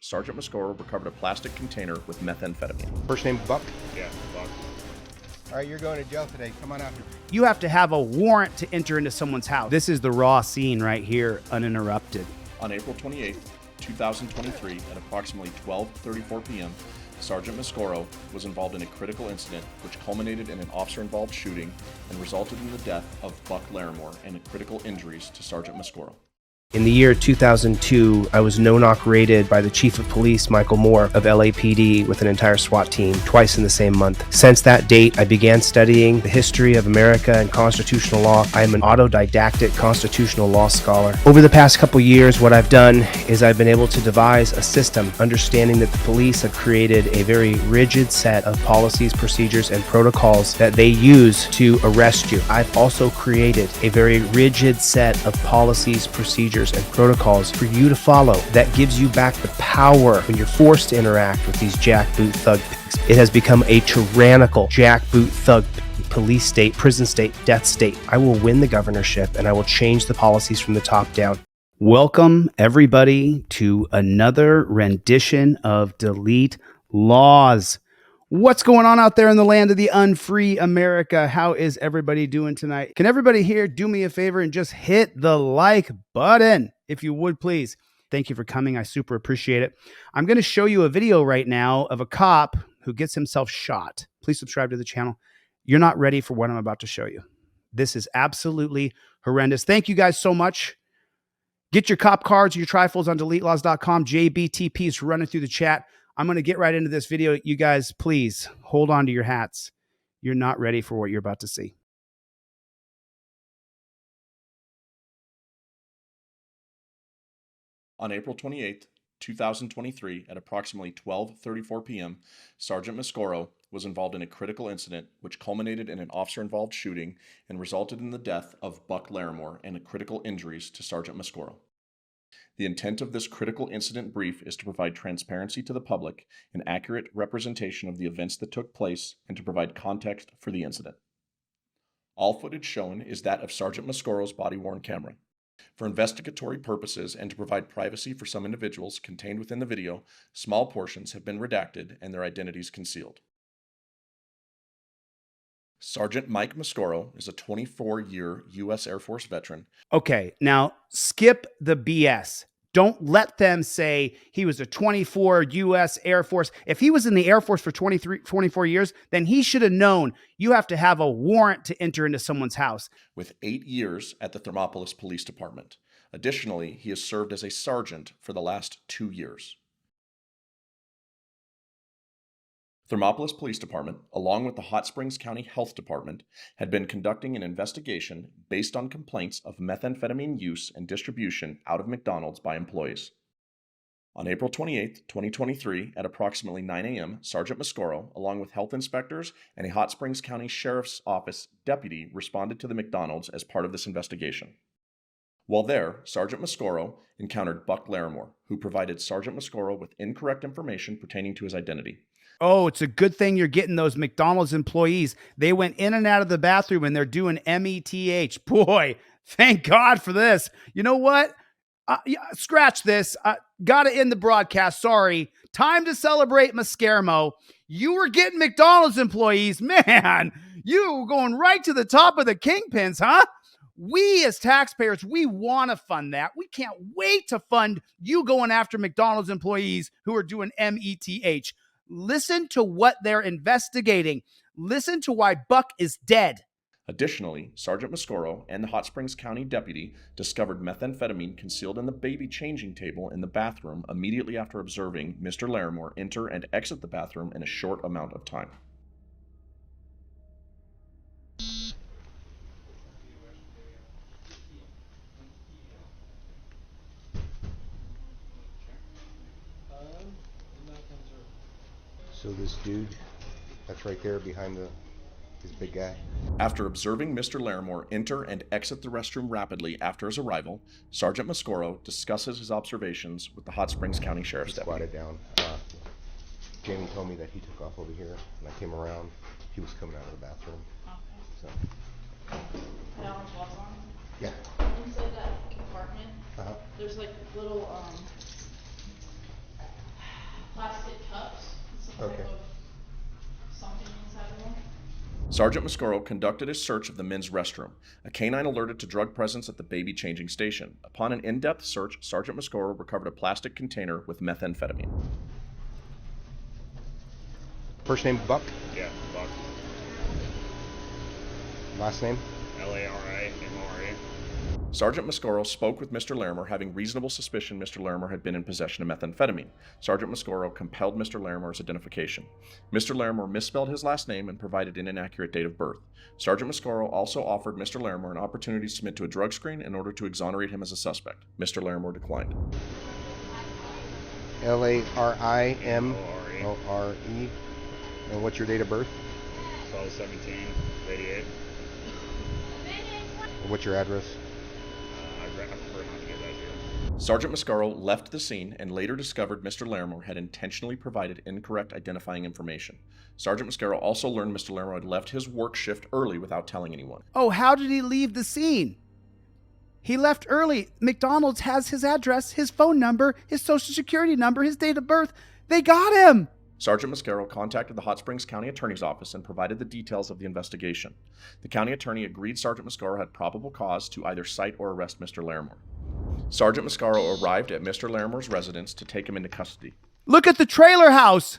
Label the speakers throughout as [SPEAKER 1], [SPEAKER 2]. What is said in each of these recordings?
[SPEAKER 1] Sergeant Mascoro recovered a plastic container with methamphetamine.
[SPEAKER 2] First name Buck?
[SPEAKER 3] Yeah, Buck.
[SPEAKER 2] All right, you're going to jail today. Come on out here.
[SPEAKER 4] You have to have a warrant to enter into someone's house. This is the raw scene right here, uninterrupted.
[SPEAKER 1] On April 28, 2023, at approximately 12:34 p.m., Sergeant Mascoro was involved in a critical incident which culminated in an officer-involved shooting and resulted in the death of Buck Larimore and critical injuries to Sergeant Mascoro.
[SPEAKER 5] In the year 2002, I was no-knock raided by the Chief of Police, Michael Moore, of LAPD with an entire SWAT team, twice in the same month. Since that date, I began studying the history of America and constitutional law. I am an autodidactic constitutional law scholar. Over the past couple years, what I've done is I've been able to devise a system, understanding that the police have created a very rigid set of policies, procedures, and protocols that they use to arrest you. I've also created a very rigid set of policies, procedures, and protocols for you to follow that gives you back the power when you're forced to interact with these jackboot thug pigs. It has become a tyrannical jackboot thug police state, prison state, death state. I will win the governorship and I will change the policies from the top down.
[SPEAKER 4] Welcome, everybody, to another rendition of Delete Laws. What's going on out there in the land of the unfree America? How is everybody doing tonight? Can everybody here do me a favor and just hit the like button, if you would, please? Thank you for coming. I super appreciate it. I'm going to show you a video right now of a cop who gets himself shot. Please subscribe to the channel. You're not ready for what I'm about to show you. This is absolutely horrendous. Thank you guys so much. Get your cop cards, your trifles on deletelaws.com. JBTP is running through the chat. I'm going to get right into this video. You guys, please hold on to your hats. You're not ready for what you're about to see.
[SPEAKER 1] On April 28, 2023, at approximately 12:34 p.m., Sergeant Mascoro was involved in a critical incident which culminated in an officer-involved shooting and resulted in the death of Buck Larimore and critical injuries to Sergeant Mascoro. The intent of this critical incident brief is to provide transparency to the public, an accurate representation of the events that took place, and to provide context for the incident. All footage shown is that of Sergeant Mascoro's body-worn camera. For investigatory purposes and to provide privacy for some individuals contained within the video, small portions have been redacted and their identities concealed. Sergeant Mike Mascoro is a 24-year U.S. Air Force veteran.
[SPEAKER 4] Okay, now skip the BS. Don't let them say he was a 24 U.S. Air Force. If he was in the Air Force for 24 years, then he should have known you have to have a warrant to enter into someone's house.
[SPEAKER 1] With 8 years at the Thermopolis Police Department. Additionally, he has served as a sergeant for the last 2 years. Thermopolis Police Department, along with the Hot Springs County Health Department, had been conducting an investigation based on complaints of methamphetamine use and distribution out of McDonald's by employees. On April 28, 2023, at approximately 9 a.m., Sergeant Mascoro, along with health inspectors and a Hot Springs County Sheriff's Office deputy, responded to the McDonald's as part of this investigation. While there, Sergeant Mascoro encountered Buck Larimore, who provided Sergeant Mascoro with incorrect information pertaining to his identity.
[SPEAKER 4] Oh, it's a good thing you're getting those McDonald's employees. They went in and out of the bathroom and they're doing METH. Boy, thank God for this. You know what? Scratch this. Got to end the broadcast. Sorry. Time to celebrate Mascarmo. You were getting McDonald's employees. Man, you were going right to the top of the kingpins, huh? We as taxpayers, we want to fund that. We can't wait to fund you going after McDonald's employees who are doing METH. Listen to what they're investigating. Listen to why Buck is dead.
[SPEAKER 1] Additionally, Sergeant Mascoro and the Hot Springs County deputy discovered methamphetamine concealed in the baby changing table in the bathroom immediately after observing Mr. Larimore enter and exit the bathroom in a short amount of time.
[SPEAKER 2] So this dude, that's right there behind this big guy.
[SPEAKER 1] After observing Mr. Larimore enter and exit the restroom rapidly after his arrival, Sergeant Mascoro discusses his observations with the Hot Springs County Sheriff's deputy.
[SPEAKER 2] Squatted down. Jamie told me that he took off over here, and I came around. He was coming out of the bathroom. So.
[SPEAKER 6] Put on gloves on?
[SPEAKER 2] Yeah.
[SPEAKER 6] Inside that compartment, there's like little
[SPEAKER 2] Okay.
[SPEAKER 6] type of something inside the room.
[SPEAKER 1] Sergeant Mascaro conducted a search of the men's restroom. A canine alerted to drug presence at the baby changing station. Upon an in-depth search, Sergeant Mascaro recovered a plastic container with methamphetamine.
[SPEAKER 2] First name Buck.
[SPEAKER 3] Yeah, Buck.
[SPEAKER 2] Last name.
[SPEAKER 3] Larimore.
[SPEAKER 1] Sergeant Mascaro spoke with Mr. Larimer, having reasonable suspicion Mr. Larimer had been in possession of methamphetamine. Sergeant Mascaro compelled Mr. Larimer's identification. Mr. Larimer misspelled his last name and provided an inaccurate date of birth. Sergeant Mascaro also offered Mr. Larimer an opportunity to submit to a drug screen in order to exonerate him as a suspect. Mr. Larimer declined.
[SPEAKER 2] Larimore. And what's your date of birth?
[SPEAKER 3] 12/17, 88.
[SPEAKER 2] And what's your address?
[SPEAKER 3] I prefer not to give that here.
[SPEAKER 1] Sergeant Mascaro left the scene and later discovered Mr. Larimer had intentionally provided incorrect identifying information. Sergeant Mascaro also learned Mr. Larimer had left his work shift early without telling anyone.
[SPEAKER 4] Oh, how did he leave the scene? He left early. McDonald's has his address, his phone number, his social security number, his date of birth. They got him.
[SPEAKER 1] Sergeant Mascaro contacted the Hot Springs County Attorney's Office and provided the details of the investigation. The county attorney agreed Sergeant Mascaro had probable cause to either cite or arrest Mr. Larimer. Sergeant Mascaro arrived at Mr. Larimer's residence to take him into custody.
[SPEAKER 4] Look at the trailer house.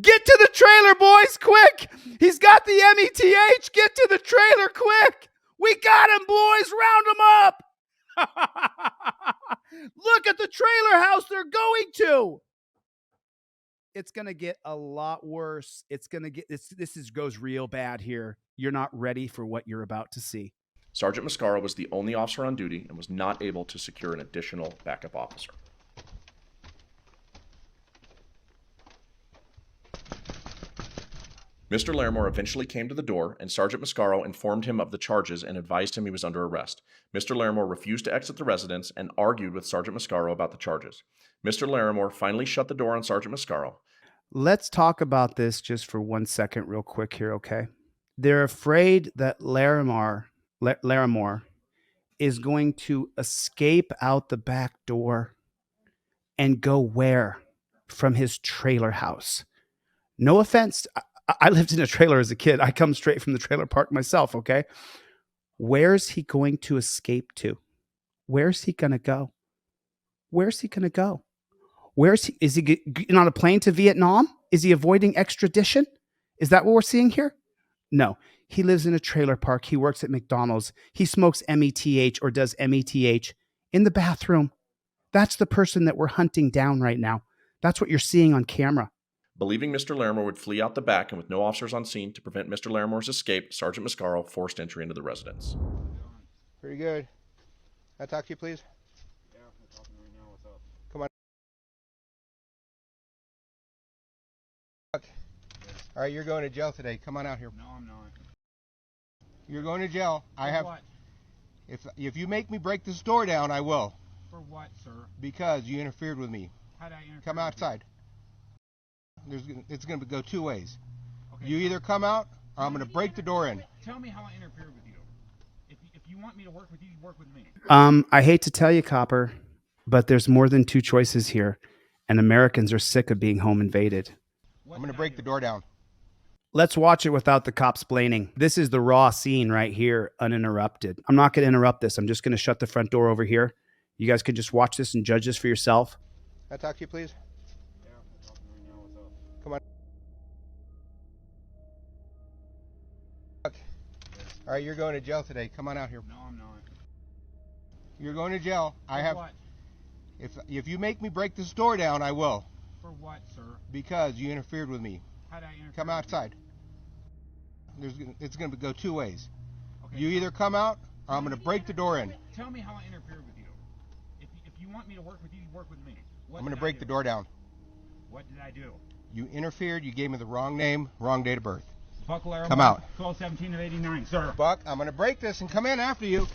[SPEAKER 4] Get to the trailer, boys, quick. He's got the METH. Get to the trailer, quick. We got him, boys. Round him up. Look at the trailer house they're going to. It's going to get a lot worse. It's going to get this goes real bad here. You're not ready for what you're about to see.
[SPEAKER 1] Sergeant Mascaro was the only officer on duty and was not able to secure an additional backup officer. Mr. Larimer eventually came to the door, and Sergeant Mascaro informed him of the charges and advised him he was under arrest. Mr. Larimer refused to exit the residence and argued with Sergeant Mascaro about the charges. Mr. Larimer finally shut the door on Sergeant Mascaro.
[SPEAKER 4] Let's talk about this just for 1 second real quick here, okay? They're afraid that Larimore is going to escape out the back door and go where? From his trailer house. No offense. I lived in a trailer as a kid. I come straight from the trailer park myself, okay? Where's he going to escape to? Where's he going to go? Where's he going to go? Is he getting on a plane to Vietnam? Is he avoiding extradition? Is that what we're seeing here? No. He lives in a trailer park. He works at McDonald's. He smokes METH or does METH in the bathroom. That's the person that we're hunting down right now. That's what you're seeing on camera.
[SPEAKER 1] Believing Mr. Larimer would flee out the back and with no officers on scene to prevent Mr. Larimer's escape, Sergeant Mascaro forced entry into the residence.
[SPEAKER 2] Pretty good. Can I talk to you, please?
[SPEAKER 3] Yeah, we're talking right now. What's up?
[SPEAKER 2] Come on. All right, you're going to jail today. Come on out here.
[SPEAKER 3] No, I'm not.
[SPEAKER 2] You're going to jail.
[SPEAKER 3] What?
[SPEAKER 2] If you make me break this door down, I will.
[SPEAKER 3] For what, sir?
[SPEAKER 2] Because you interfered with me.
[SPEAKER 3] How did I interfere?
[SPEAKER 2] Come
[SPEAKER 3] with you?
[SPEAKER 2] outside. It's going to go two ways.
[SPEAKER 3] Okay,
[SPEAKER 2] You either come out, or I'm going to break the door in.
[SPEAKER 3] Tell me how I interfered with you. If you want me to work with you, work with me.
[SPEAKER 4] I hate to tell you, Copper, but there's more than two choices here, and Americans are sick of being home invaded.
[SPEAKER 3] What
[SPEAKER 2] I'm going
[SPEAKER 3] did
[SPEAKER 2] to
[SPEAKER 3] I
[SPEAKER 2] break
[SPEAKER 3] do?
[SPEAKER 2] the door down.
[SPEAKER 4] Let's watch it without the cops blaming. This is the raw scene right here, uninterrupted. I'm not going to interrupt this. I'm just going to shut the front door over here. You guys can just watch this and judge this for yourself.
[SPEAKER 2] Can I talk to you, please?
[SPEAKER 3] Yeah, we're talking right now. What's up?
[SPEAKER 2] Come on. All right, you're going to jail today. Come on out here.
[SPEAKER 3] No, I'm not.
[SPEAKER 2] You're going to jail.
[SPEAKER 3] For what?
[SPEAKER 2] If you make me break this door down, I will.
[SPEAKER 3] For what, sir?
[SPEAKER 2] Because you interfered with me.
[SPEAKER 3] How did I interfere?
[SPEAKER 2] Come
[SPEAKER 3] with you?
[SPEAKER 2] outside. It's going to go two ways.
[SPEAKER 3] Okay,
[SPEAKER 2] You either come out, or I'm going to break the door in.
[SPEAKER 3] Tell me how I interfered with you. If you want me to work with you, work with me. What
[SPEAKER 2] I'm going
[SPEAKER 3] did
[SPEAKER 2] to
[SPEAKER 3] I
[SPEAKER 2] break
[SPEAKER 3] do?
[SPEAKER 2] the door down.
[SPEAKER 3] What did I do?
[SPEAKER 2] You interfered. You gave me the wrong name, wrong date of birth.
[SPEAKER 3] Buck Larimore,
[SPEAKER 2] Come out.
[SPEAKER 3] 12/17 of 89, sir.
[SPEAKER 2] Buck, I'm going to break this and come in after you.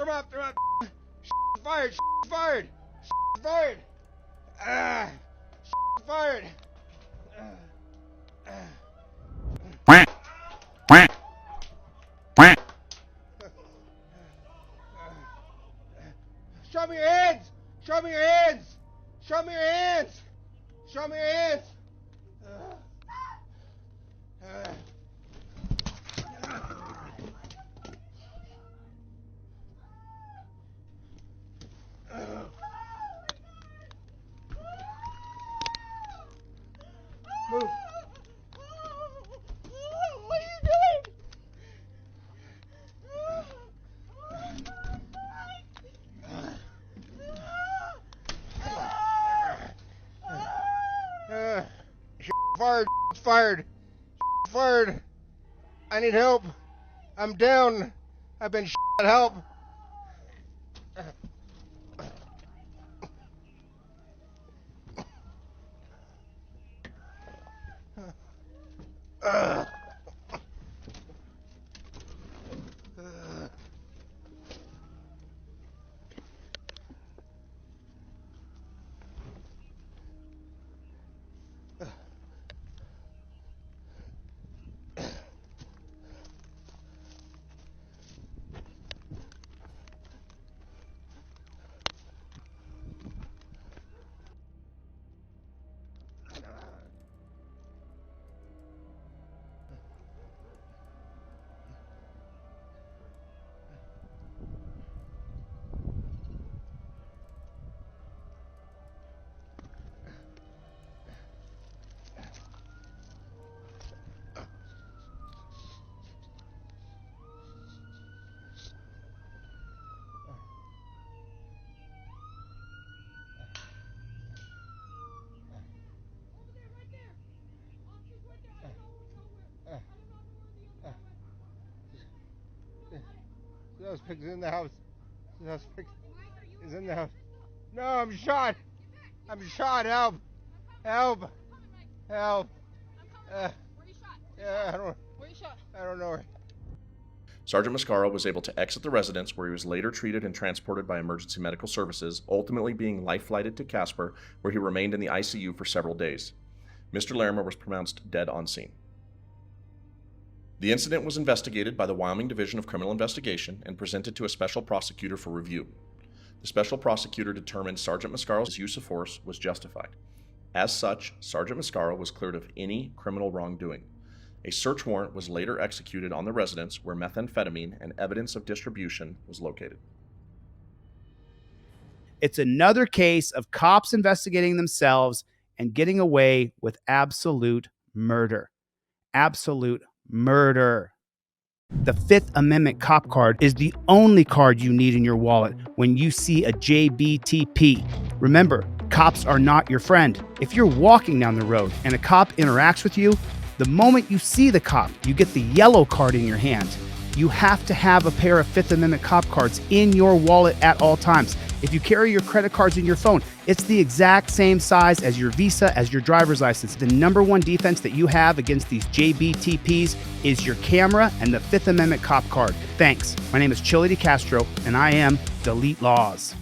[SPEAKER 2] him up, throw him up. Fired, fired, fired. Fired. Show me your hands! Show me your hands! Show me your hands! Show me your hands! Move. What are you doing? Fired. Fired. Fired. I need help. I'm down. I've been help. Those pigs in the house. Those pigs is in the house. No, I'm shot. I'm shot. Help! Help! Help!
[SPEAKER 6] Where you shot?
[SPEAKER 2] Yeah, I don't.
[SPEAKER 6] Where you shot?
[SPEAKER 2] I don't know.
[SPEAKER 1] Sergeant Mascaro was able to exit the residence, where he was later treated and transported by emergency medical services, ultimately being life-flighted to Casper, where he remained in the ICU for several days. Mr. Larimer was pronounced dead on scene. The incident was investigated by the Wyoming Division of Criminal Investigation and presented to a special prosecutor for review. The special prosecutor determined Sergeant Mascaro's use of force was justified. As such, Sergeant Mascaro was cleared of any criminal wrongdoing. A search warrant was later executed on the residence, where methamphetamine and evidence of distribution was located.
[SPEAKER 4] It's another case of cops investigating themselves and getting away with absolute murder. Absolute murder. The Fifth Amendment cop card is the only card you need in your wallet when you see a JBTP. Remember, cops are not your friend. If you're walking down the road and a cop interacts with you, the moment you see the cop, you get the yellow card in your hand. You have to have a pair of Fifth Amendment cop cards in your wallet at all times. If you carry your credit cards in your phone, it's the exact same size as your Visa, as your driver's license. The number one defense that you have against these JBTPs is your camera and the Fifth Amendment cop card. Thanks. My name is Chili DeCastro, and I am Delete Laws.